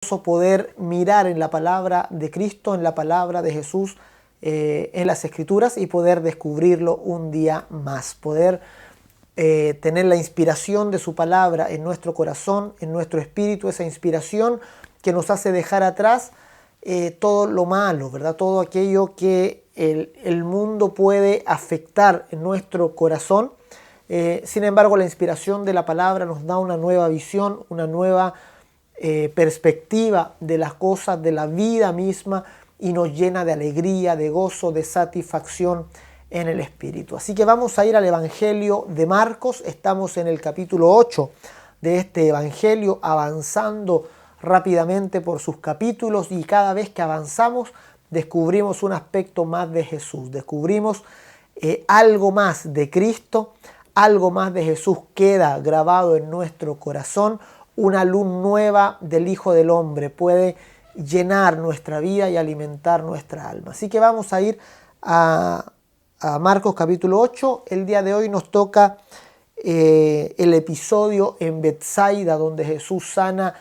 poder mirar en la palabra de Cristo, en la palabra de Jesús, en las Escrituras y poder descubrirlo un día más, poder tener la inspiración de su palabra en nuestro corazón, en nuestro espíritu, esa inspiración que nos hace dejar atrás todo lo malo, ¿verdad? Todo aquello que el mundo puede afectar en nuestro corazón. Sin embargo, la inspiración de la palabra nos da una nueva visión, una nueva perspectiva de las cosas, de la vida misma, y nos llena de alegría, de gozo, de satisfacción en el espíritu. Así que vamos a ir al Evangelio de Marcos. Estamos en el capítulo 8 de este Evangelio, avanzando rápidamente por sus capítulos, y cada vez que avanzamos descubrimos un aspecto más de Jesús, descubrimos algo más de Cristo, algo más de Jesús queda grabado en nuestro corazón. Una luz nueva del Hijo del Hombre puede llenar nuestra vida y alimentar nuestra alma. Así que vamos a ir a Marcos capítulo 8. El día de hoy nos toca el episodio en Betsaida, donde Jesús sana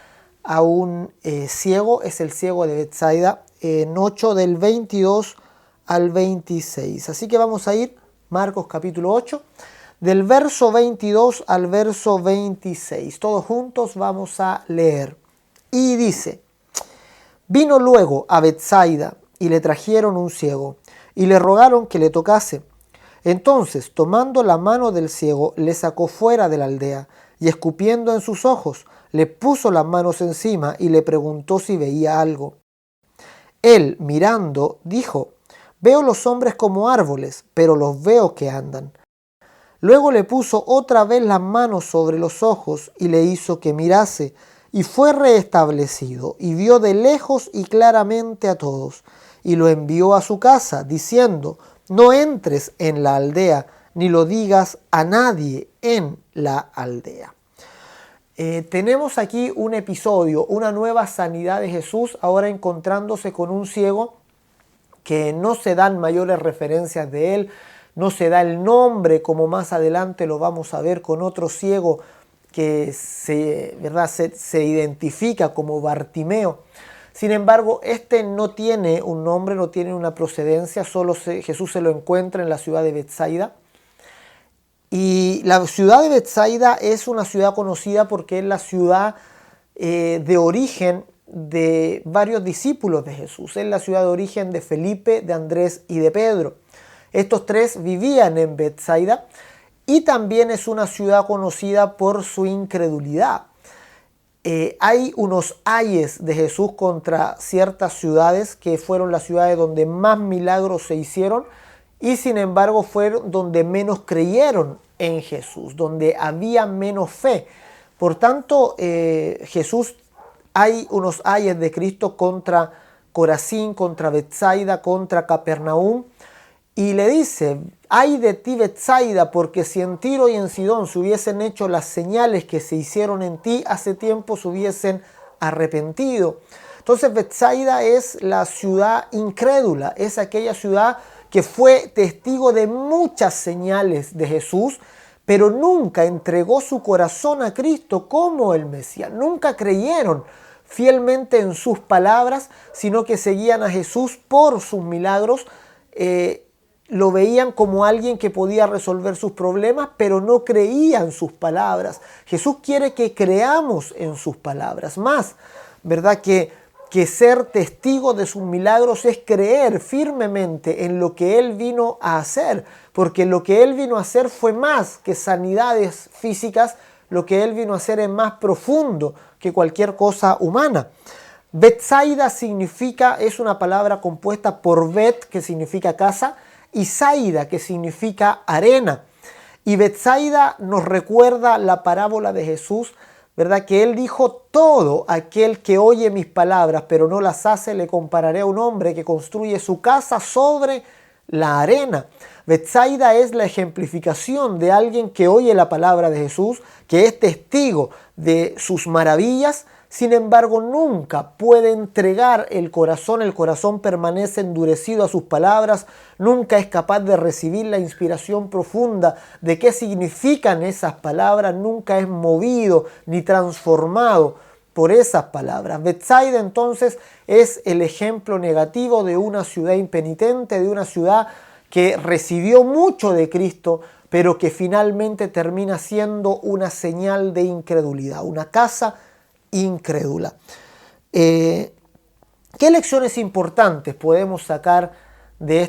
a un ciego. Es el ciego de Betsaida, en 8 del 22 al 26. Así que vamos a ir Marcos capítulo 8. Del verso 22 al verso 26. Todos juntos vamos a leer. Y dice: vino luego a Betsaida y le trajeron un ciego y le rogaron que le tocase. Entonces, tomando la mano del ciego, le sacó fuera de la aldea y escupiendo en sus ojos, le puso las manos encima y le preguntó si veía algo. Él, mirando, dijo: veo los hombres como árboles, pero los veo que andan. Luego le puso otra vez las manos sobre los ojos y le hizo que mirase, y fue restablecido, y vio de lejos y claramente a todos, y lo envió a su casa, diciendo: no entres en la aldea, ni lo digas a nadie en la aldea. Tenemos aquí un episodio, una nueva sanidad de Jesús, ahora encontrándose con un ciego que no se dan mayores referencias de él. No se da el nombre, como más adelante lo vamos a ver con otro ciego que se identifica como Bartimeo. Sin embargo, este no tiene un nombre, no tiene una procedencia, Jesús se lo encuentra en la ciudad de Betsaida. Y la ciudad de Betsaida es una ciudad conocida porque es la ciudad de origen de varios discípulos de Jesús. Es la ciudad de origen de Felipe, de Andrés y de Pedro. Estos tres vivían en Betsaida, y también es una ciudad conocida por su incredulidad. Hay unos ayes de Jesús contra ciertas ciudades que fueron las ciudades donde más milagros se hicieron, y sin embargo fueron donde menos creyeron en Jesús, donde había menos fe. Por tanto, hay unos ayes de Cristo contra Corazín, contra Betsaida, contra Capernaum. Y le dice: ay de ti, Betsaida, porque si en Tiro y en Sidón se hubiesen hecho las señales que se hicieron en ti, hace tiempo se hubiesen arrepentido. Entonces Betsaida es la ciudad incrédula, es aquella ciudad que fue testigo de muchas señales de Jesús, pero nunca entregó su corazón a Cristo como el Mesías. Nunca creyeron fielmente en sus palabras, sino que seguían a Jesús por sus milagros. Lo veían como alguien que podía resolver sus problemas, pero no creían sus palabras. Jesús quiere que creamos en sus palabras. Más, ¿verdad? Que ser testigo de sus milagros es creer firmemente en lo que Él vino a hacer. Porque lo que Él vino a hacer fue más que sanidades físicas. Lo que Él vino a hacer es más profundo que cualquier cosa humana. Betsaida es una palabra compuesta por Bet, que significa casa, y Saida, que significa arena. Y Betsaida nos recuerda la parábola de Jesús, ¿verdad? Que Él dijo: todo aquel que oye mis palabras pero no las hace, le compararé a un hombre que construye su casa sobre la arena. Betsaida es la ejemplificación de alguien que oye la palabra de Jesús, que es testigo de sus maravillas. Sin embargo, nunca puede entregar el corazón permanece endurecido a sus palabras, nunca es capaz de recibir la inspiración profunda de qué significan esas palabras, nunca es movido ni transformado por esas palabras. Betsaida entonces es el ejemplo negativo de una ciudad impenitente, de una ciudad que recibió mucho de Cristo, pero que finalmente termina siendo una señal de incredulidad, una casa incrédula. ¿Qué lecciones importantes podemos sacar de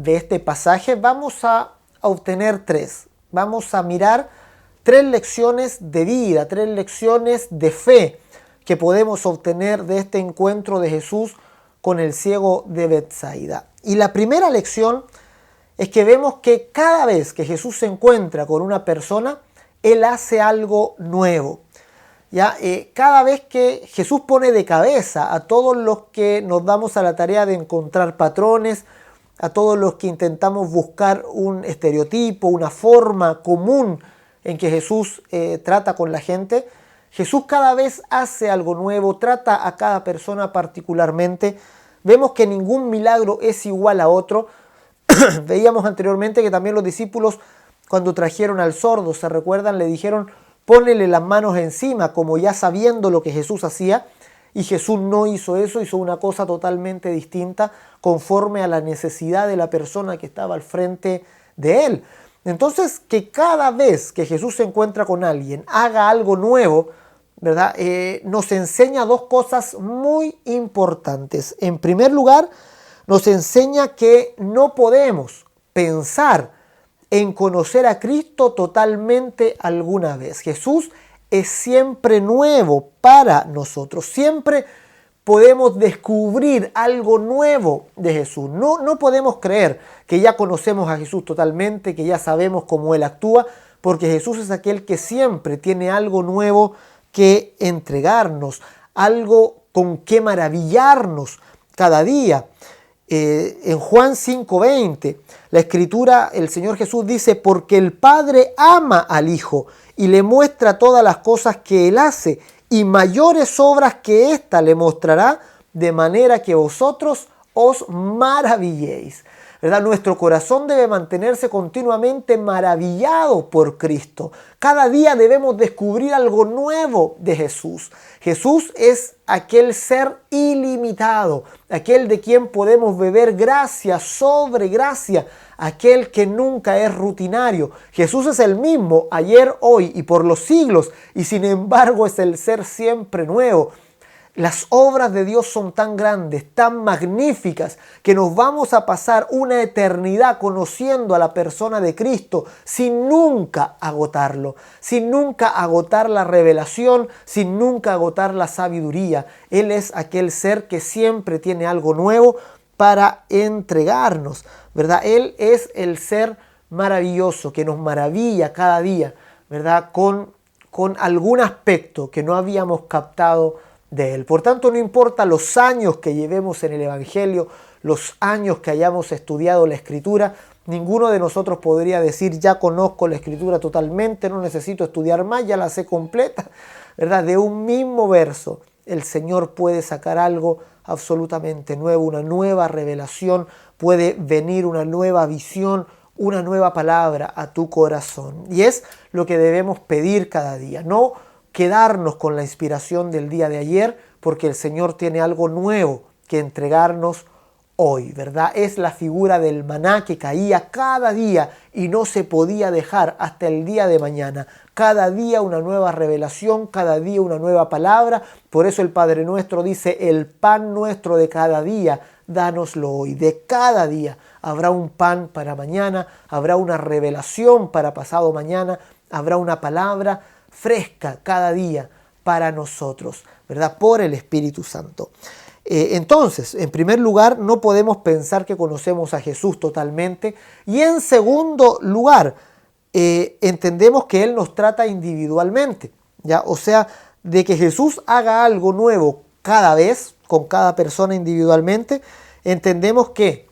este pasaje? Vamos a obtener tres. Vamos a mirar tres lecciones de vida, tres lecciones de fe que podemos obtener de este encuentro de Jesús con el ciego de Betsaida. Y la primera lección es que vemos que cada vez que Jesús se encuentra con una persona, Él hace algo nuevo. ¿Ya? Cada vez que Jesús pone de cabeza a todos los que nos damos a la tarea de encontrar patrones, a todos los que intentamos buscar un estereotipo, una forma común en que Jesús trata con la gente, Jesús cada vez hace algo nuevo, trata a cada persona particularmente. Vemos que ningún milagro es igual a otro. Veíamos anteriormente que también los discípulos, cuando trajeron al sordo, ¿se recuerdan? Le dijeron, pónele las manos encima, como ya sabiendo lo que Jesús hacía. Y Jesús no hizo eso, hizo una cosa totalmente distinta, conforme a la necesidad de la persona que estaba al frente de él. Entonces, que cada vez que Jesús se encuentra con alguien, haga algo nuevo, ¿verdad? Nos enseña dos cosas muy importantes. En primer lugar, nos enseña que no podemos pensar en conocer a Cristo totalmente alguna vez. Jesús es siempre nuevo para nosotros. Siempre podemos descubrir algo nuevo de Jesús. No podemos creer que ya conocemos a Jesús totalmente, que ya sabemos cómo Él actúa, porque Jesús es aquel que siempre tiene algo nuevo que entregarnos, algo con que maravillarnos cada día. En Juan 5:20, la Escritura, el Señor Jesús dice, porque el Padre ama al Hijo y le muestra todas las cosas que Él hace, y mayores obras que ésta le mostrará, de manera que vosotros os maravilléis. ¿Verdad? Nuestro corazón debe mantenerse continuamente maravillado por Cristo. Cada día debemos descubrir algo nuevo de Jesús. Jesús es aquel ser ilimitado, aquel de quien podemos beber gracia sobre gracia, aquel que nunca es rutinario. Jesús es el mismo ayer, hoy y por los siglos, y sin embargo es el ser siempre nuevo. Las obras de Dios son tan grandes, tan magníficas, que nos vamos a pasar una eternidad conociendo a la persona de Cristo sin nunca agotarlo, sin nunca agotar la revelación, sin nunca agotar la sabiduría. Él es aquel ser que siempre tiene algo nuevo para entregarnos, ¿verdad? Él es el ser maravilloso que nos maravilla cada día, ¿verdad? Con algún aspecto que no habíamos captado de Él. Por tanto, no importa los años que llevemos en el Evangelio, los años que hayamos estudiado la Escritura, ninguno de nosotros podría decir, ya conozco la Escritura totalmente, no necesito estudiar más, ya la sé completa, ¿verdad? De un mismo verso, el Señor puede sacar algo absolutamente nuevo, una nueva revelación, puede venir una nueva visión, una nueva palabra a tu corazón. Y es lo que debemos pedir cada día, no quedarnos con la inspiración del día de ayer, porque el Señor tiene algo nuevo que entregarnos hoy, ¿verdad? Es la figura del maná que caía cada día y no se podía dejar hasta el día de mañana. Cada día una nueva revelación, cada día una nueva palabra. Por eso el Padre Nuestro dice, el pan nuestro de cada día, dánoslo hoy. De cada día habrá un pan para mañana, habrá una revelación para pasado mañana, habrá una palabra fresca cada día para nosotros, ¿verdad? Por el Espíritu Santo. Entonces, en primer lugar, no podemos pensar que conocemos a Jesús totalmente. Y en segundo lugar, entendemos que Él nos trata individualmente, ¿ya? O sea, de que Jesús haga algo nuevo cada vez, con cada persona individualmente, entendemos que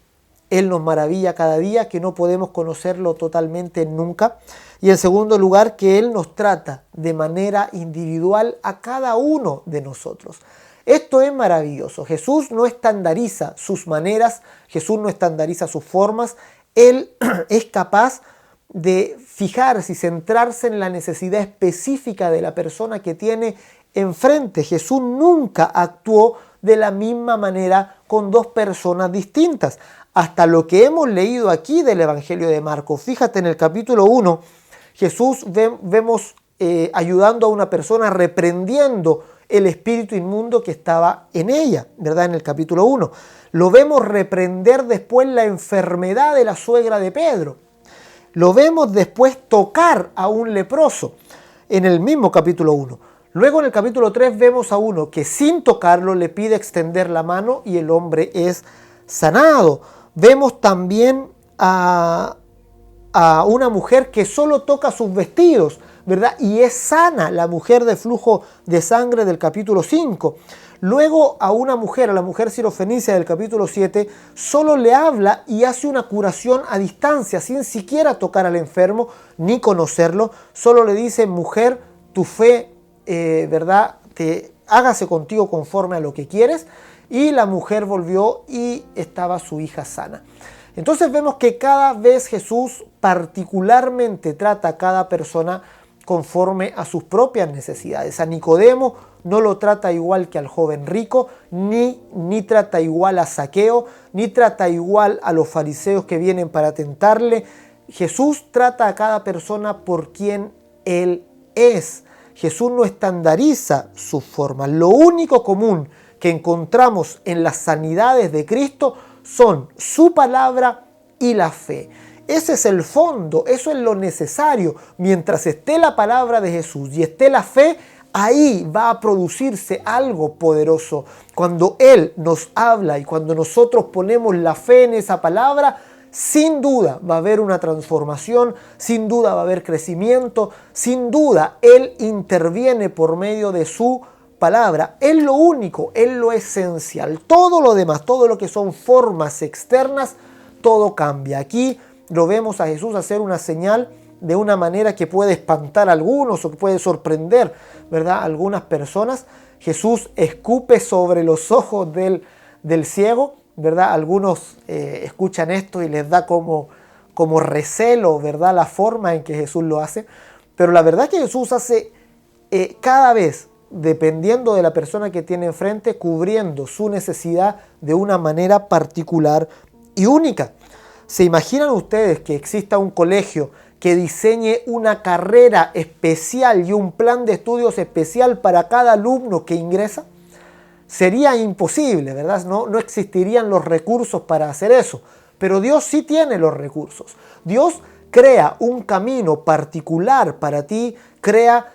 Él nos maravilla cada día, que no podemos conocerlo totalmente nunca. Y en segundo lugar, que Él nos trata de manera individual a cada uno de nosotros. Esto es maravilloso. Jesús no estandariza sus maneras, Jesús no estandariza sus formas. Él es capaz de fijarse y centrarse en la necesidad específica de la persona que tiene enfrente. Jesús nunca actuó de la misma manera con dos personas distintas. Hasta lo que hemos leído aquí del Evangelio de Marcos. Fíjate, en el capítulo 1, Jesús vemos ayudando a una persona, reprendiendo el espíritu inmundo que estaba en ella, ¿verdad? En el capítulo 1. Lo vemos reprender después la enfermedad de la suegra de Pedro. Lo vemos después tocar a un leproso en el mismo capítulo 1. Luego en el capítulo 3 vemos a uno que sin tocarlo le pide extender la mano y el hombre es sanado. Vemos también a una mujer que solo toca sus vestidos, ¿verdad? Y es sana, la mujer de flujo de sangre del capítulo 5. Luego a una mujer, a la mujer sirofenicia del capítulo 7, solo le habla y hace una curación a distancia, sin siquiera tocar al enfermo ni conocerlo. Solo le dice: mujer, tu fe, ¿verdad? Hágase contigo conforme a lo que quieres. Y la mujer volvió y estaba su hija sana. Entonces vemos que cada vez Jesús particularmente trata a cada persona conforme a sus propias necesidades. A Nicodemo no lo trata igual que al joven rico, ni trata igual a Zaqueo, ni trata igual a los fariseos que vienen para tentarle. Jesús trata a cada persona por quien Él es. Jesús no estandariza sus formas. Lo único común que encontramos en las sanidades de Cristo son su palabra y la fe. Ese es el fondo, eso es lo necesario. Mientras esté la palabra de Jesús y esté la fe, ahí va a producirse algo poderoso. Cuando Él nos habla y cuando nosotros ponemos la fe en esa palabra, sin duda va a haber una transformación, sin duda va a haber crecimiento, sin duda Él interviene por medio de su palabra. Es lo único, es lo esencial. Todo lo demás, todo lo que son formas externas, todo cambia. Aquí lo vemos a Jesús hacer una señal de una manera que puede espantar a algunos o que puede sorprender, ¿verdad?, a algunas personas. Jesús escupe sobre los ojos del ciego, ¿verdad? Algunos escuchan esto y les da como recelo, ¿verdad?, la forma en que Jesús lo hace. Pero la verdad que Jesús hace cada vez, dependiendo de la persona que tiene enfrente, cubriendo su necesidad de una manera particular y única. ¿Se imaginan ustedes que exista un colegio que diseñe una carrera especial y un plan de estudios especial para cada alumno que ingresa? Sería imposible, ¿verdad? No existirían los recursos para hacer eso. Pero Dios sí tiene los recursos. Dios crea un camino particular para ti, crea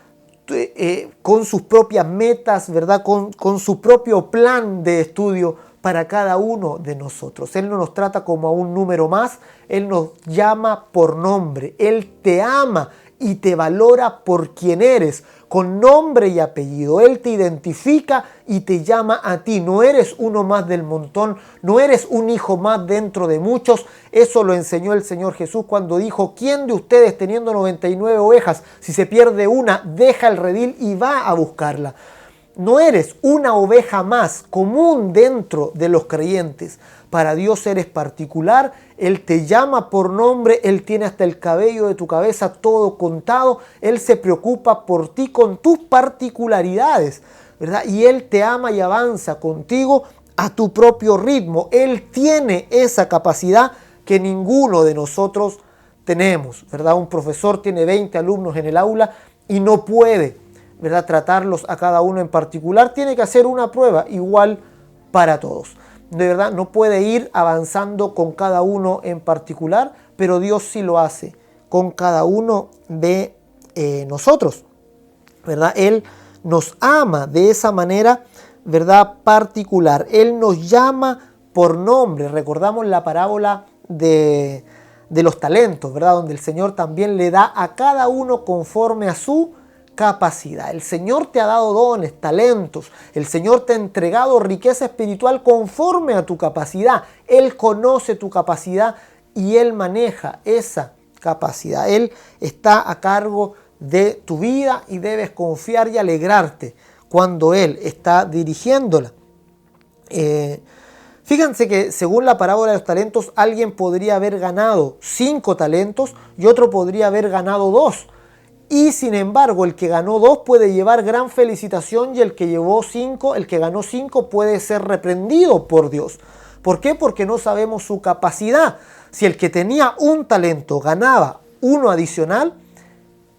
con sus propias metas, ¿verdad? Con su propio plan de estudio para cada uno de nosotros. Él no nos trata como a un número más, Él nos llama por nombre, Él te ama y te valora por quien eres, con nombre y apellido. Él te identifica y te llama a ti. No eres uno más del montón, no eres un hijo más dentro de muchos. Eso lo enseñó el Señor Jesús cuando dijo: ¿quién de ustedes, teniendo 99 ovejas, si se pierde una, deja el redil y va a buscarla? No eres una oveja más común dentro de los creyentes. Para Dios eres particular. Él te llama por nombre. Él tiene hasta el cabello de tu cabeza todo contado. Él se preocupa por ti con tus particularidades, ¿verdad? Y Él te ama y avanza contigo a tu propio ritmo. Él tiene esa capacidad que ninguno de nosotros tenemos, ¿verdad? Un profesor tiene 20 alumnos en el aula y no puede, ¿verdad?, tratarlos a cada uno en particular. Tiene que hacer una prueba igual para todos. De verdad, no puede ir avanzando con cada uno en particular, pero Dios sí lo hace con cada uno de nosotros, ¿verdad? Él nos ama de esa manera, ¿verdad?, particular. Él nos llama por nombre. Recordamos la parábola de los talentos, ¿verdad?, donde el Señor también le da a cada uno conforme a su capacidad. El Señor te ha dado dones, talentos. El Señor te ha entregado riqueza espiritual conforme a tu capacidad. Él conoce tu capacidad y Él maneja esa capacidad. Él está a cargo de tu vida y debes confiar y alegrarte cuando Él está dirigiéndola. Fíjense que según la parábola de los talentos, alguien podría haber ganado 5 talentos y otro podría haber ganado 2. Y sin embargo, el que ganó 2 puede llevar gran felicitación y el que llevó 5, el que ganó 5 puede ser reprendido por Dios. ¿Por qué? Porque no sabemos su capacidad. Si el que tenía un talento ganaba uno adicional,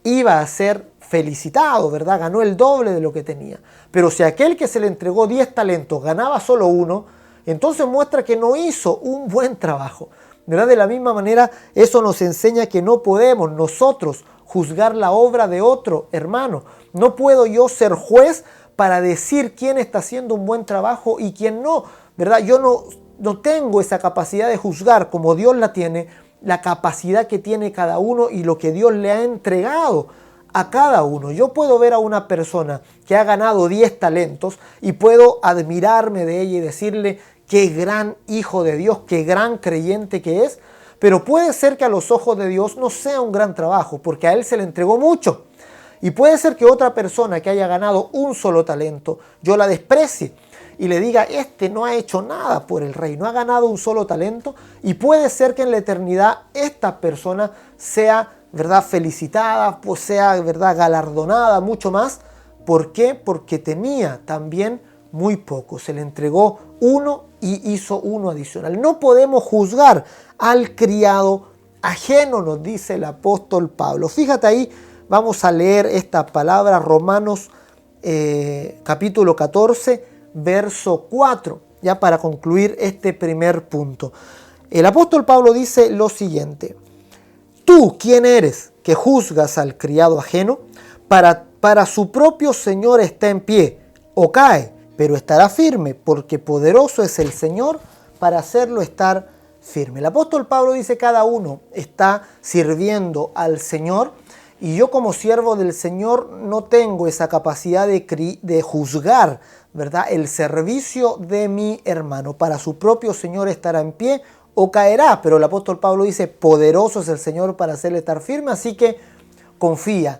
iba a ser felicitado, ¿verdad? Ganó el doble de lo que tenía. Pero si aquel que se le entregó 10 talentos ganaba solo uno, entonces muestra que no hizo un buen trabajo, ¿verdad? De la misma manera, eso nos enseña que no podemos nosotros juzgar la obra de otro hermano. No puedo yo ser juez para decir quién está haciendo un buen trabajo y quién no, ¿verdad? Yo no tengo esa capacidad de juzgar como Dios la tiene, la capacidad que tiene cada uno y lo que Dios le ha entregado a cada uno. Yo puedo ver a una persona que ha ganado 10 talentos y puedo admirarme de ella y decirle qué gran hijo de Dios, qué gran creyente que es, pero puede ser que a los ojos de Dios no sea un gran trabajo porque a él se le entregó mucho. Y puede ser que otra persona que haya ganado un solo talento, yo la desprecie y le diga, este no ha hecho nada por el rey, no ha ganado un solo talento, y puede ser que en la eternidad esta persona sea, ¿verdad?, felicitada, pues sea, ¿verdad?, galardonada mucho más. ¿Por qué? Porque tenía también muy poco, se le entregó uno y hizo uno adicional. No podemos juzgar al criado ajeno, nos dice el apóstol Pablo. Fíjate ahí, vamos a leer esta palabra, Romanos capítulo 14, verso 4, ya para concluir este primer punto. El apóstol Pablo dice lo siguiente: ¿tú quién eres que juzgas al criado ajeno? Para su propio Señor está en pie o cae, pero estará firme, porque poderoso es el Señor para hacerlo estar firme. El apóstol Pablo dice cada uno está sirviendo al Señor, y yo como siervo del Señor no tengo esa capacidad de juzgar, ¿verdad?, el servicio de mi hermano. Para su propio Señor estará en pie o caerá, pero el apóstol Pablo dice, poderoso es el Señor para hacerle estar firme, así que confía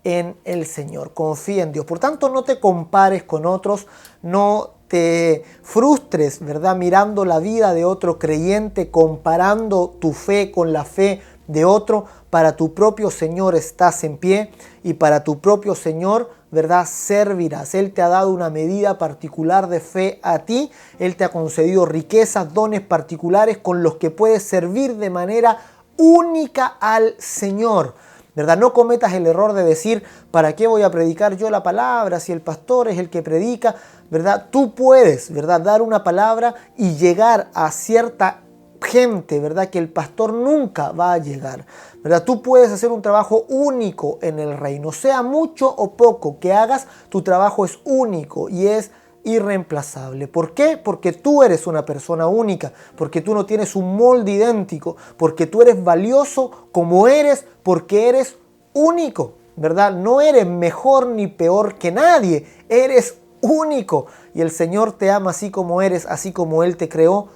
en el Señor, confía en Dios. Por tanto, no te compares con otros, no te frustres, ¿verdad?, mirando la vida de otro creyente, comparando tu fe con la fe de otro. Para tu propio Señor estás en pie y para tu propio Señor, ¿verdad?, servirás. Él te ha dado una medida particular de fe a ti. Él te ha concedido riquezas, dones particulares con los que puedes servir de manera única al Señor, ¿verdad? No cometas el error de decir, ¿para qué voy a predicar yo la palabra si el pastor es el que predica? ¿Verdad? Tú puedes, ¿verdad?, dar una palabra y llegar a cierta gente, ¿verdad?, que el pastor nunca va a llegar, ¿verdad? Tú puedes hacer un trabajo único en el reino, sea mucho o poco que hagas, tu trabajo es único y es irreemplazable. ¿Por qué? Porque tú eres una persona única, porque tú no tienes un molde idéntico, porque tú eres valioso como eres, porque eres único, ¿verdad? No eres mejor ni peor que nadie, eres único y el Señor te ama así como eres, así como Él te creó,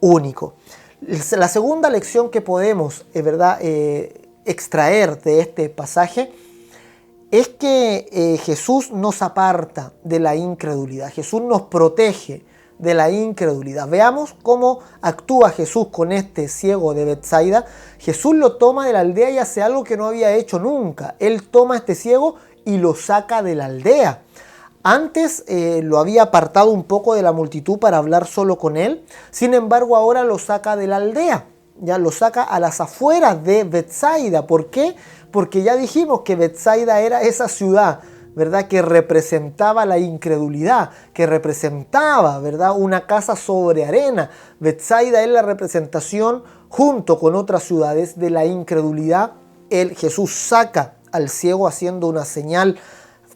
único. La segunda lección que podemos, ¿verdad?, extraer de este pasaje es que Jesús nos aparta de la incredulidad. Jesús nos protege de la incredulidad. Veamos cómo actúa Jesús con este ciego de Betsaida. Jesús lo toma de la aldea y hace algo que no había hecho nunca. Él toma a este ciego y lo saca de la aldea. Antes lo había apartado un poco de la multitud para hablar solo con él. Sin embargo, ahora lo saca de la aldea. Ya lo saca a las afueras de Betsaida. ¿Por qué? Porque ya dijimos que Betsaida era esa ciudad, ¿verdad?, que representaba la incredulidad, que representaba, ¿verdad?, una casa sobre arena. Betsaida es la representación, junto con otras ciudades, de la incredulidad. Jesús saca al ciego haciendo una señal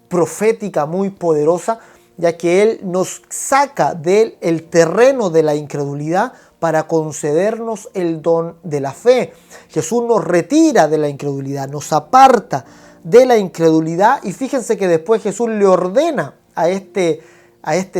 profética muy poderosa, ya que Él nos saca del terreno de la incredulidad para concedernos el don de la fe. Jesús nos retira de la incredulidad, nos aparta de la incredulidad, y fíjense que después Jesús le ordena a este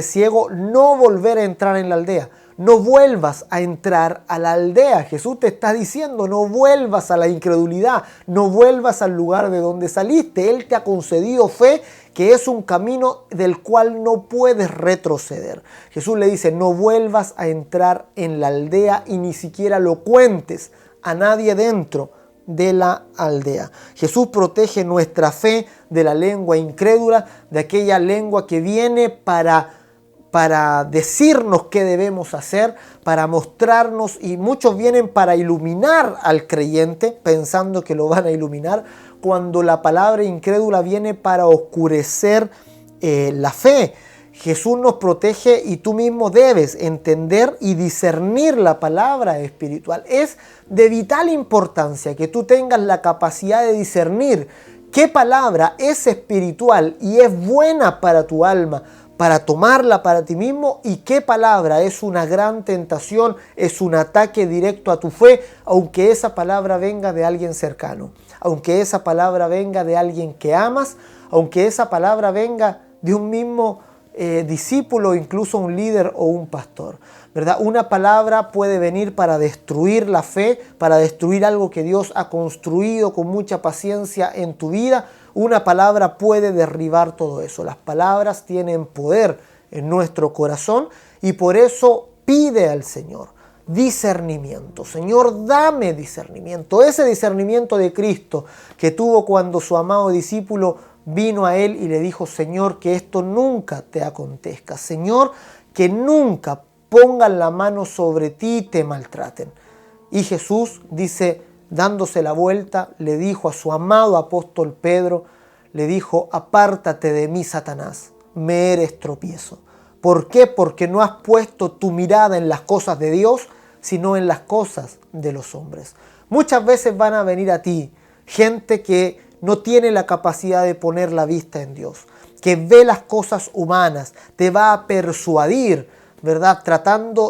ciego no volver a entrar en la aldea. No vuelvas a entrar a la aldea. Jesús te está diciendo, no vuelvas a la incredulidad, no vuelvas al lugar de donde saliste. Él te ha concedido fe, que es un camino del cual no puedes retroceder. Jesús le dice, no vuelvas a entrar en la aldea y ni siquiera lo cuentes a nadie dentro de la aldea. Jesús protege nuestra fe de la lengua incrédula, de aquella lengua que viene para decirnos qué debemos hacer, para mostrarnos, y muchos vienen para iluminar al creyente pensando que lo van a iluminar, cuando la palabra incrédula viene para oscurecer la fe. Jesús nos protege y tú mismo debes entender y discernir la palabra espiritual. Es de vital importancia que tú tengas la capacidad de discernir qué palabra es espiritual y es buena para tu alma, para tomarla para ti mismo, y qué palabra es una gran tentación, es un ataque directo a tu fe, aunque esa palabra venga de alguien cercano, aunque esa palabra venga de alguien que amas, aunque esa palabra venga de un mismo discípulo, incluso un líder o un pastor, ¿verdad? Una palabra puede venir para destruir la fe, para destruir algo que Dios ha construido con mucha paciencia en tu vida. Una palabra puede derribar todo eso. Las palabras tienen poder en nuestro corazón y por eso pide al Señor discernimiento. Señor, dame discernimiento. Ese discernimiento de Cristo que tuvo cuando su amado discípulo vino a él y le dijo: Señor, que esto nunca te acontezca. Señor, que nunca pongan la mano sobre ti y te maltraten. Y Jesús dice, dándose la vuelta, le dijo a su amado apóstol Pedro, le dijo: apártate de mí, Satanás, me eres tropiezo. ¿Por qué? Porque no has puesto tu mirada en las cosas de Dios, sino en las cosas de los hombres. Muchas veces van a venir a ti gente que no tiene la capacidad de poner la vista en Dios, que ve las cosas humanas, te va a persuadir, ¿verdad?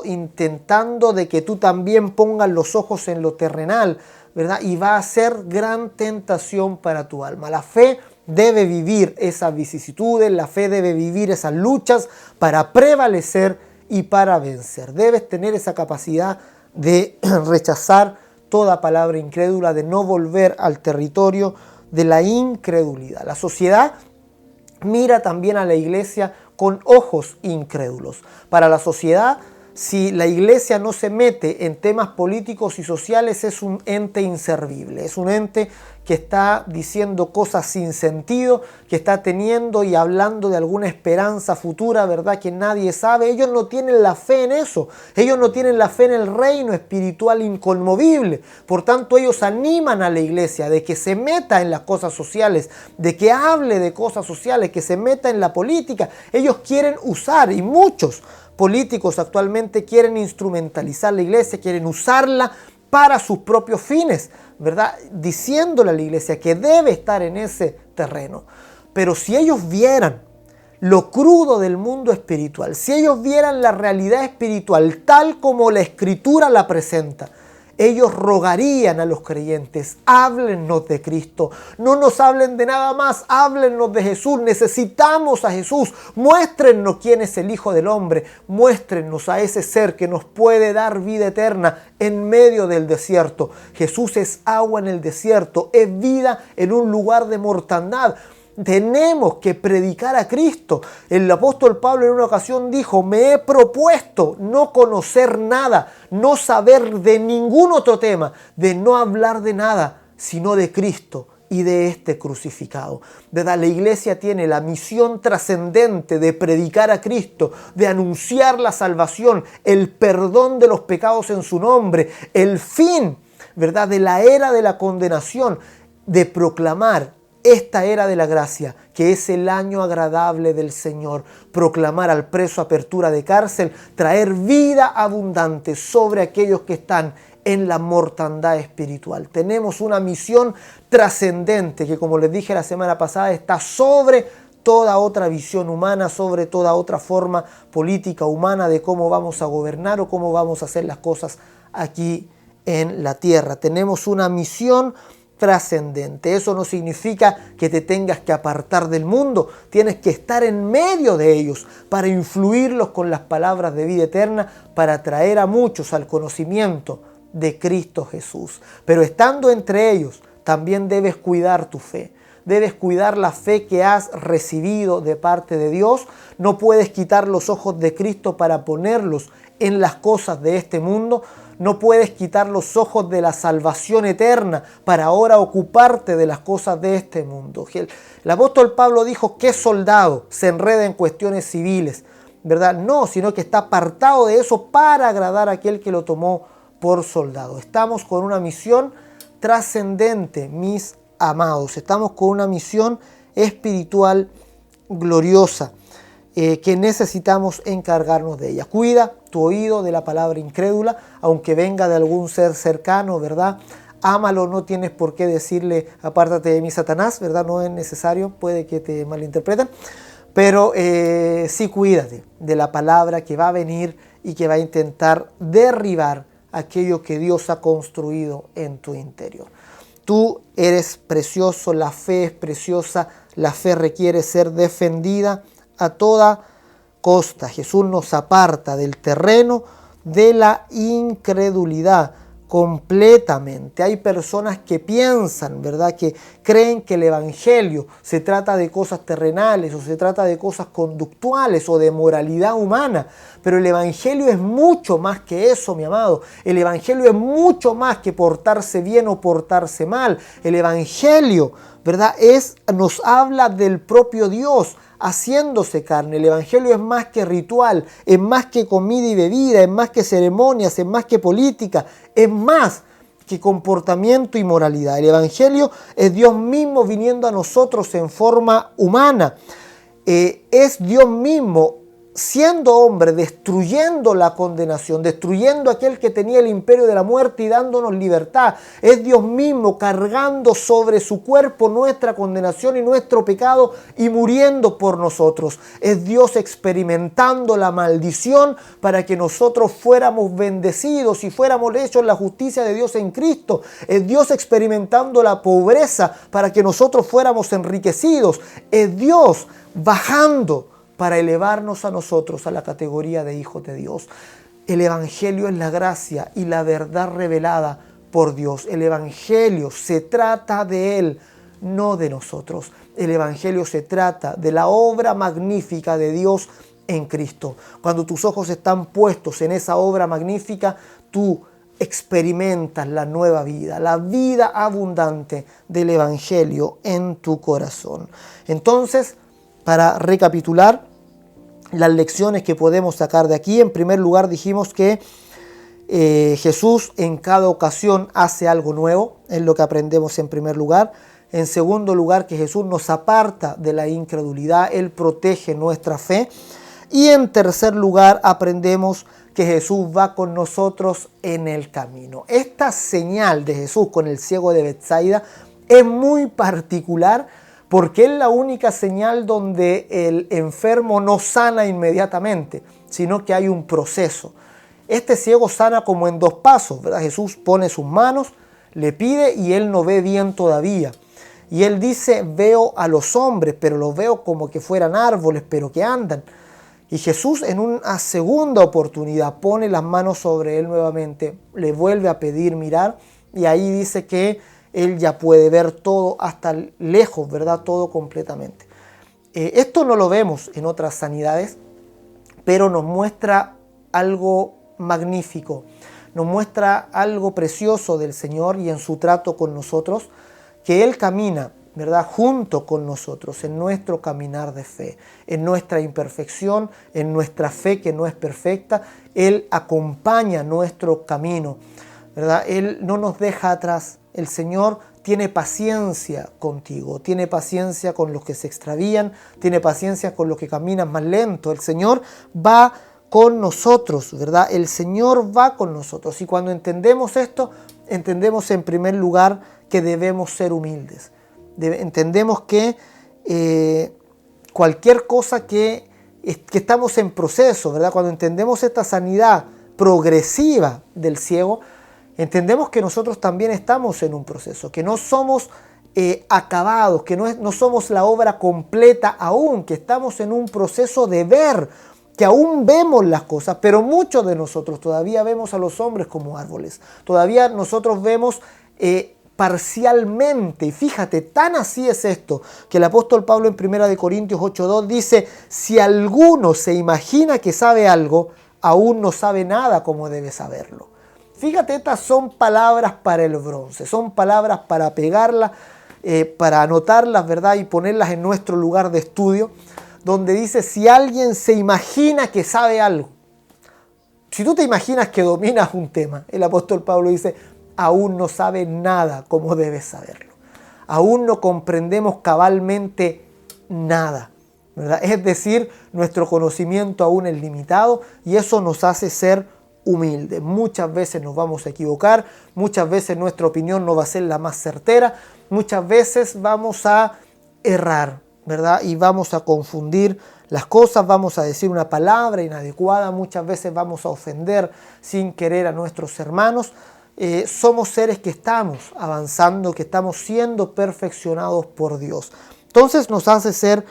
Intentando de que tú también pongas los ojos en lo terrenal, ¿verdad? Y va a ser gran tentación para tu alma. La fe debe vivir esas vicisitudes, la fe debe vivir esas luchas para prevalecer y para vencer. Debes tener esa capacidad de rechazar toda palabra incrédula, de no volver al territorio de la incredulidad. La sociedad mira también a la iglesia con ojos incrédulos. Para la sociedad, si la iglesia no se mete en temas políticos y sociales, es un ente inservible, es un ente que está diciendo cosas sin sentido, que está teniendo y hablando de alguna esperanza futura, ¿verdad?, que nadie sabe. Ellos no tienen la fe en eso, ellos no tienen la fe en el reino espiritual inconmovible. Por tanto, ellos animan a la iglesia de que se meta en las cosas sociales, de que hable de cosas sociales, que se meta en la política. Ellos quieren usar, y muchos políticos actualmente quieren instrumentalizar la iglesia, quieren usarla para sus propios fines, ¿verdad? Diciéndole a la iglesia que debe estar en ese terreno. Pero si ellos vieran lo crudo del mundo espiritual, si ellos vieran la realidad espiritual tal como la Escritura la presenta, ellos rogarían a los creyentes: háblennos de Cristo, no nos hablen de nada más, háblennos de Jesús, necesitamos a Jesús, muéstrennos quién es el Hijo del Hombre, muéstrennos a ese ser que nos puede dar vida eterna en medio del desierto. Jesús es agua en el desierto, es vida en un lugar de mortandad. Tenemos que predicar a Cristo. El apóstol Pablo en una ocasión dijo: me he propuesto no conocer nada, no saber de ningún otro tema, de no hablar de nada, sino de Cristo y de este crucificado. ¿Verdad? La iglesia tiene la misión trascendente de predicar a Cristo, de anunciar la salvación, el perdón de los pecados en su nombre, el fin, ¿verdad?, de la era de la condenación, de proclamar esta era de la gracia, que es el año agradable del Señor, proclamar al preso apertura de cárcel, traer vida abundante sobre aquellos que están en la mortandad espiritual. Tenemos una misión trascendente que, como les dije la semana pasada, está sobre toda otra visión humana, sobre toda otra forma política humana de cómo vamos a gobernar o cómo vamos a hacer las cosas aquí en la tierra. Tenemos una misión trascendente. Eso no significa que te tengas que apartar del mundo. Tienes que estar en medio de ellos para influirlos con las palabras de vida eterna, para traer a muchos al conocimiento de Cristo Jesús. Pero estando entre ellos, también debes cuidar tu fe. Debes cuidar la fe que has recibido de parte de Dios. No puedes quitar los ojos de Cristo para ponerlos en las cosas de este mundo. no puedes quitar los ojos de la salvación eterna para ahora ocuparte de las cosas de este mundo. El apóstol Pablo dijo: ¿qué soldado se enreda en cuestiones civiles? ¿Verdad? No, sino que está apartado de eso para agradar a aquel que lo tomó por soldado. Estamos con una misión trascendente, mis amados. Estamos con una misión espiritual gloriosa que necesitamos encargarnos de ella. Cuida tu oído de la palabra incrédula, aunque venga de algún ser cercano, ¿verdad? Ámalo, no tienes por qué decirle: apártate de mí, Satanás, ¿verdad? No es necesario, puede que te malinterpreten. Pero sí, cuídate de la palabra que va a venir y que va a intentar derribar aquello que Dios ha construido en tu interior. Tú eres precioso, la fe es preciosa, la fe requiere ser defendida a toda costa. Jesús nos aparta del terreno de la incredulidad completamente. Hay personas que piensan, ¿verdad?, que creen que el evangelio se trata de cosas terrenales o se trata de cosas conductuales o de moralidad humana, pero el evangelio es mucho más que eso, mi amado. El evangelio es mucho más que portarse bien o portarse mal. El evangelio, ¿verdad?, nos habla del propio Dios haciéndose carne. El evangelio es más que ritual, es más que comida y bebida, es más que ceremonias, es más que política, es más que comportamiento y moralidad. El evangelio es Dios mismo viniendo a nosotros en forma humana. Es Dios mismo siendo hombre, destruyendo la condenación, destruyendo aquel que tenía el imperio de la muerte y dándonos libertad. Es Dios mismo cargando sobre su cuerpo nuestra condenación y nuestro pecado y muriendo por nosotros. Es Dios experimentando la maldición para que nosotros fuéramos bendecidos y fuéramos hechos la justicia de Dios en Cristo. Es Dios experimentando la pobreza para que nosotros fuéramos enriquecidos. Es Dios bajando para elevarnos a nosotros a la categoría de hijos de Dios. El evangelio es la gracia y la verdad revelada por Dios. El evangelio se trata de Él, no de nosotros. El evangelio se trata de la obra magnífica de Dios en Cristo. Cuando tus ojos están puestos en esa obra magnífica, tú experimentas la nueva vida, la vida abundante del evangelio en tu corazón. Entonces, para recapitular las lecciones que podemos sacar de aquí, en primer lugar dijimos que Jesús en cada ocasión hace algo nuevo, es lo que aprendemos en primer lugar. En segundo lugar, que Jesús nos aparta de la incredulidad, Él protege nuestra fe. Y en tercer lugar, aprendemos que Jesús va con nosotros en el camino. Esta señal de Jesús con el ciego de Betsaida es muy particular, porque es la única señal donde el enfermo no sana inmediatamente, sino que hay un proceso. Este ciego sana como en 2 pasos, ¿verdad? Jesús pone sus manos, le pide y él no ve bien todavía. Y él dice: veo a los hombres, pero los veo como que fueran árboles, pero que andan. Y Jesús en una segunda oportunidad pone las manos sobre él nuevamente, le vuelve a pedir mirar y ahí dice que él ya puede ver todo hasta lejos, ¿verdad? Todo completamente. Esto no lo vemos en otras sanidades, pero nos muestra algo magnífico. Nos muestra algo precioso del Señor y en su trato con nosotros, que Él camina, ¿verdad?, junto con nosotros en nuestro caminar de fe, en nuestra imperfección, en nuestra fe que no es perfecta. Él acompaña nuestro camino, ¿verdad? Él no nos deja atrás. El Señor tiene paciencia contigo, tiene paciencia con los que se extravían, tiene paciencia con los que caminan más lento. El Señor va con nosotros, ¿verdad? El Señor va con nosotros. Y cuando entendemos esto, entendemos en primer lugar que debemos ser humildes. Entendemos que cualquier cosa que estamos en proceso, ¿verdad? Cuando entendemos esta sanidad progresiva del ciego, entendemos que nosotros también estamos en un proceso, que no somos acabados, que no somos la obra completa aún, que estamos en un proceso de ver, que aún vemos las cosas, pero muchos de nosotros todavía vemos a los hombres como árboles. Todavía nosotros vemos parcialmente, y fíjate, tan así es esto, que el apóstol Pablo en 1 Corintios 8:2 dice: si alguno se imagina que sabe algo, aún no sabe nada como debe saberlo. Fíjate, estas son palabras para el bronce, son palabras para pegarlas, para anotarlas, ¿verdad? Y ponerlas en nuestro lugar de estudio, donde dice, si alguien se imagina que sabe algo, si tú te imaginas que dominas un tema, el apóstol Pablo dice, aún no sabe nada como debes saberlo. Aún no comprendemos cabalmente nada, ¿verdad? Es decir, nuestro conocimiento aún es limitado y eso nos hace ser humildes. Muchas veces nos vamos a equivocar, muchas veces nuestra opinión no va a ser la más certera, muchas veces vamos a errar, ¿verdad? Y vamos a confundir las cosas, vamos a decir una palabra inadecuada, muchas veces vamos a ofender sin querer a nuestros hermanos. Somos seres que estamos avanzando, que estamos siendo perfeccionados por Dios. Entonces nos hace ser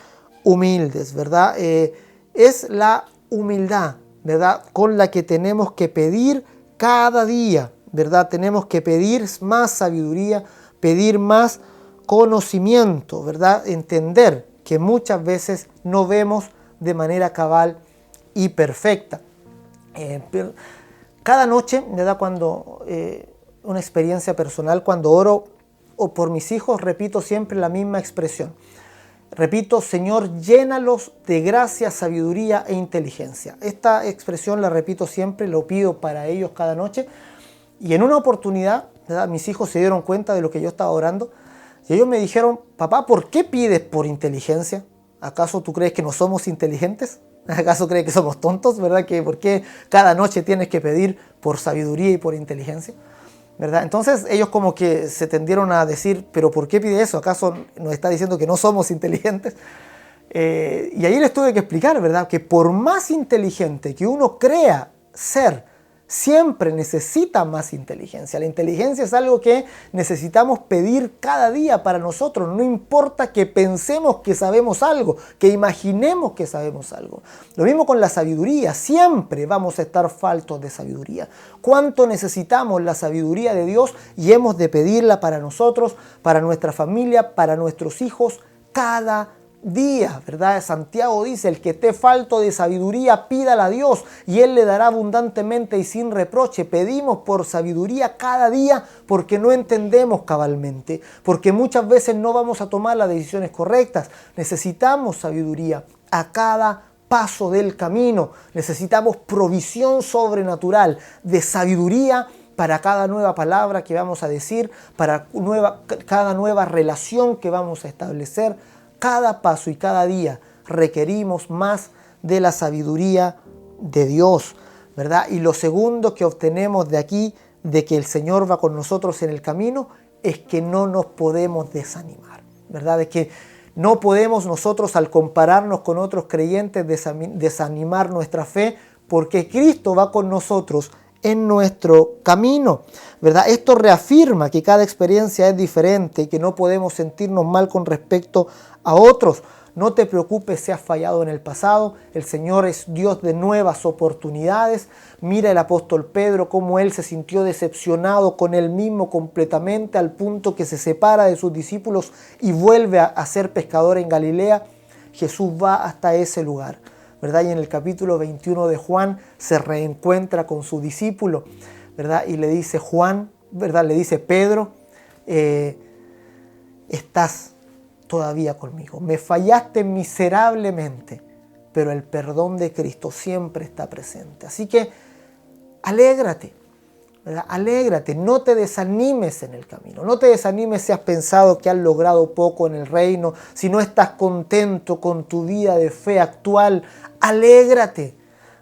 humildes, ¿verdad? Es la humildad, ¿verdad?, con la que tenemos que pedir cada día, ¿verdad? Tenemos que pedir más sabiduría, pedir más conocimiento, ¿verdad? Entender que muchas veces no vemos de manera cabal y perfecta. Cada noche, ¿verdad?, cuando una experiencia personal, cuando oro o por mis hijos, repito siempre la misma expresión. Repito, Señor, llénalos de gracia, sabiduría e inteligencia. Esta expresión la repito siempre, lo pido para ellos cada noche. Y en una oportunidad, ¿verdad?, mis hijos se dieron cuenta de lo que yo estaba orando. Y ellos me dijeron, papá, ¿por qué pides por inteligencia? ¿Acaso tú crees que no somos inteligentes? ¿Acaso crees que somos tontos? ¿Verdad? ¿Por qué cada noche tienes que pedir por sabiduría y por inteligencia? ¿Verdad? Entonces ellos como que se tendieron a decir, ¿pero por qué pide eso? ¿Acaso nos está diciendo que no somos inteligentes? Y ahí les tuve que explicar, ¿verdad?, que por más inteligente que uno crea ser, siempre necesita más inteligencia. La inteligencia es algo que necesitamos pedir cada día para nosotros. No importa que pensemos que sabemos algo, que imaginemos que sabemos algo. Lo mismo con la sabiduría. Siempre vamos a estar faltos de sabiduría. ¿Cuánto necesitamos la sabiduría de Dios? Y hemos de pedirla para nosotros, para nuestra familia, para nuestros hijos, cada día, ¿verdad? Santiago dice, el que esté falto de sabiduría, pídala a Dios y Él le dará abundantemente y sin reproche. Pedimos por sabiduría cada día porque no entendemos cabalmente, porque muchas veces no vamos a tomar las decisiones correctas. Necesitamos sabiduría a cada paso del camino. Necesitamos provisión sobrenatural de sabiduría para cada nueva palabra que vamos a decir, para cada nueva relación que vamos a establecer. Cada paso y cada día requerimos más de la sabiduría de Dios, ¿verdad? Y lo segundo que obtenemos de aquí, de que el Señor va con nosotros en el camino, es que no nos podemos desanimar, ¿verdad? Es que no podemos nosotros, al compararnos con otros creyentes, desanimar nuestra fe, porque Cristo va con nosotros en nuestro camino, ¿verdad? Esto reafirma que cada experiencia es diferente y que no podemos sentirnos mal con respecto a otros. No te preocupes si has fallado en el pasado. El Señor es Dios de nuevas oportunidades. Mira el apóstol Pedro cómo él se sintió decepcionado con él mismo completamente al punto que se separa de sus discípulos y vuelve a ser pescador en Galilea. Jesús va hasta ese lugar, ¿verdad? Y en el capítulo 21 de Juan se reencuentra con su discípulo, ¿verdad? Y le dice Juan, ¿verdad? Le dice Pedro, estás todavía conmigo. Me fallaste miserablemente, pero el perdón de Cristo siempre está presente. Así que alégrate, ¿verdad? Alégrate, no te desanimes en el camino. No te desanimes si has pensado que has logrado poco en el reino, si no estás contento con tu vida de fe actual. Alégrate,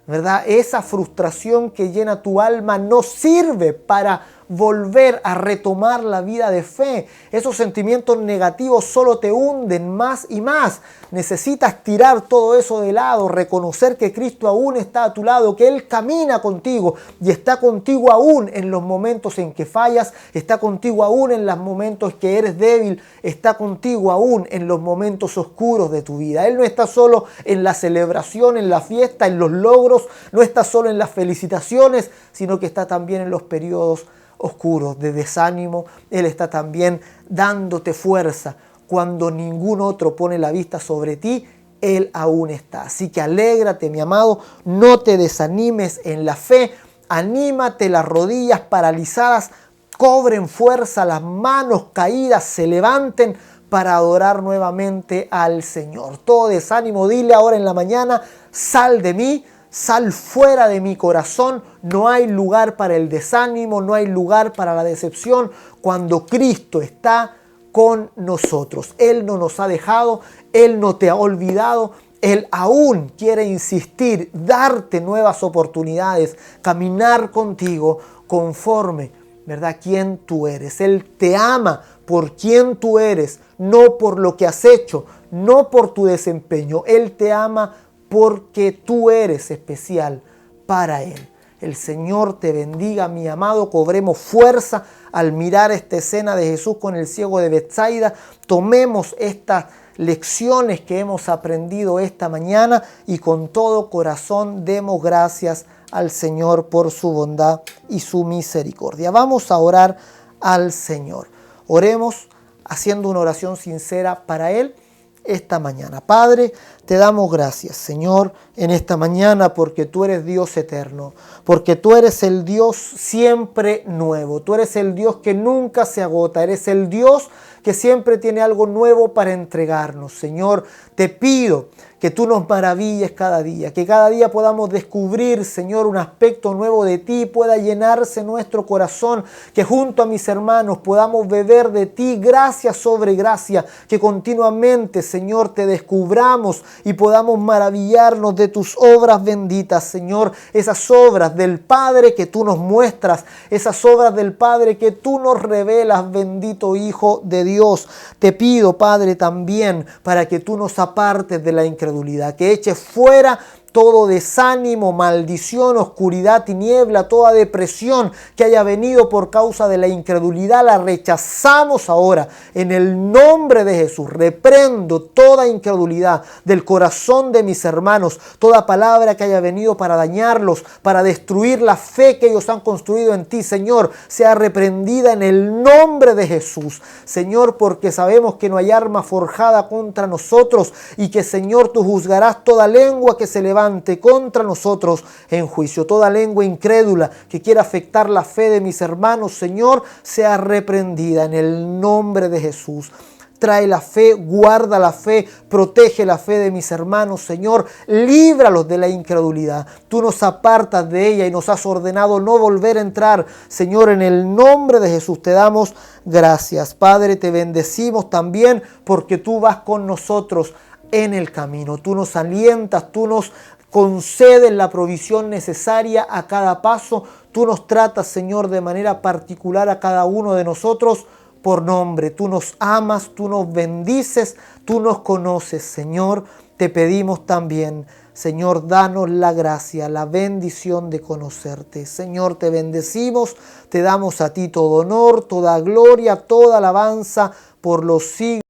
¿verdad? Esa frustración que llena tu alma no sirve para volver a retomar la vida de fe. Esos sentimientos negativos solo te hunden más y más. Necesitas tirar todo eso de lado, reconocer que Cristo aún está a tu lado, que Él camina contigo y está contigo aún en los momentos en que fallas, está contigo aún en los momentos que eres débil, está contigo aún en los momentos oscuros de tu vida. Él no está solo en la celebración, en la fiesta, en los logros, no está solo en las felicitaciones, sino que está también en los periodos oscuros de desánimo. Él está también dándote fuerza. Cuando ningún otro pone la vista sobre ti, Él aún está. Así que alégrate, mi amado, no te desanimes en la fe. Anímate, las rodillas paralizadas cobren fuerza, las manos caídas se levanten para adorar nuevamente al Señor. Todo desánimo, dile ahora en la mañana, sal de mí, sal fuera de mi corazón. No hay lugar para el desánimo, no hay lugar para la decepción cuando Cristo está con nosotros. Él no nos ha dejado, Él no te ha olvidado. Él aún quiere insistir, darte nuevas oportunidades, caminar contigo conforme, ¿verdad?, quien tú eres. Él te ama por quien tú eres, no por lo que has hecho, no por tu desempeño. Él te ama porque tú eres especial para Él. El Señor te bendiga, mi amado. Cobremos fuerza al mirar esta escena de Jesús con el ciego de Betsaida. Tomemos estas lecciones que hemos aprendido esta mañana y con todo corazón demos gracias al Señor por su bondad y su misericordia. Vamos a orar al Señor. Oremos haciendo una oración sincera para Él esta mañana. Padre, te damos gracias, Señor, en esta mañana porque tú eres Dios eterno, porque tú eres el Dios siempre nuevo, tú eres el Dios que nunca se agota, eres el Dios que siempre tiene algo nuevo para entregarnos. Señor, te pido que tú nos maravilles cada día, que cada día podamos descubrir, Señor, un aspecto nuevo de ti, pueda llenarse nuestro corazón, que junto a mis hermanos podamos beber de ti gracia sobre gracia, que continuamente, Señor, te descubramos y podamos maravillarnos de tus obras benditas, Señor, esas obras del Padre que tú nos muestras, esas obras del Padre que tú nos revelas, bendito Hijo de Dios. Te pido, Padre, también para que tú nos apartes de la incredulidad, que eches fuera todo desánimo, maldición, oscuridad, tiniebla, toda depresión que haya venido por causa de la incredulidad, la rechazamos ahora en el nombre de Jesús. Reprendo toda incredulidad del corazón de mis hermanos, toda palabra que haya venido para dañarlos, para destruir la fe que ellos han construido en ti, Señor, sea reprendida en el nombre de Jesús. Señor, porque sabemos que no hay arma forjada contra nosotros y que, Señor, tú juzgarás toda lengua que se levante contra nosotros en juicio. Toda lengua incrédula que quiera afectar la fe de mis hermanos, Señor, sea reprendida en el nombre de Jesús. Trae la fe, guarda la fe, protege la fe de mis hermanos, Señor, líbralos de la incredulidad. Tú nos apartas de ella y nos has ordenado no volver a entrar, Señor, en el nombre de Jesús. Te damos gracias, Padre, te bendecimos también porque tú vas con nosotros en el camino. Tú nos alientas, tú nos concedes la provisión necesaria a cada paso. Tú nos tratas, Señor, de manera particular a cada uno de nosotros por nombre. Tú nos amas, tú nos bendices, tú nos conoces, Señor. Te pedimos también, Señor, danos la gracia, la bendición de conocerte. Señor, te bendecimos, te damos a ti todo honor, toda gloria, toda alabanza por los siglos.